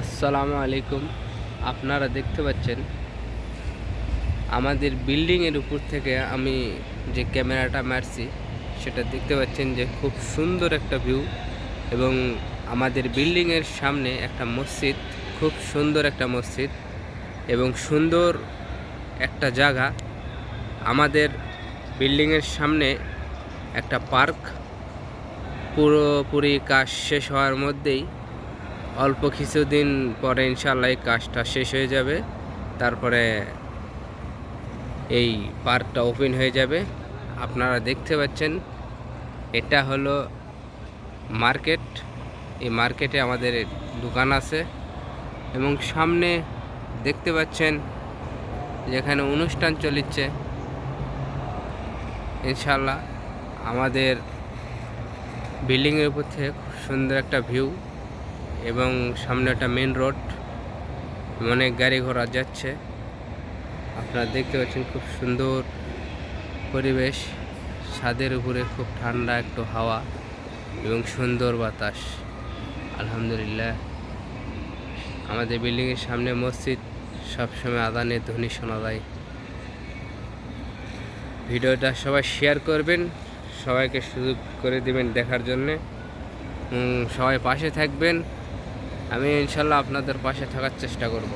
আসসালামু আলাইকুম। আপনারা দেখতে পাচ্ছেন আমাদের বিল্ডিংয়ের উপর থেকে আমি যে ক্যামেরাটা মারছি সেটা দেখতে পাচ্ছেন যে খুব সুন্দর একটা ভিউ। এবং আমাদের বিল্ডিংয়ের সামনে একটা মসজিদ, খুব সুন্দর একটা মসজিদ এবং সুন্দর একটা জায়গা। আমাদের বিল্ডিংয়ের সামনে একটা পার্ক, পুরোপুরি কাজ শেষ হওয়ার মধ্যেই অল্প কিছুদিন পরে ইনশাআল্লাহ এই কাজটা শেষ হয়ে যাবে। তারপরে এই পার্কটা ওপেন হয়ে যাবে। আপনারা দেখতে পাচ্ছেন এটা হলো মার্কেট। এই মার্কেটে আমাদের দোকান আছে এবং সামনে দেখতে পাচ্ছেন যেখানে অনুষ্ঠান চলছে। ইনশাআল্লাহ আমাদের বিল্ডিংয়ের উপর থেকে খুব সুন্দর একটা ভিউ এবং সামনে একটা মেন রোড, অনেক গাড়ি ঘোড়া যাচ্ছে। আপনারা দেখতে পাচ্ছেন খুব সুন্দর পরিবেশ, ছাদের উপরে খুব ঠান্ডা একটু হাওয়া এবং সুন্দর বাতাস। আলহামদুলিল্লাহ। আমাদের বিল্ডিংয়ের সামনে মসজিদ, সবসময় আজানের ধ্বনি শোনা যায়। ভিডিওটা সবাই শেয়ার করবেন, সবাইকে সুযোগ করে দিবেন দেখার জন্যে। সবাই পাশে থাকবেন। আমি ইনশাল্লাহ আপনাদের পাশে থাকার চেষ্টা করব।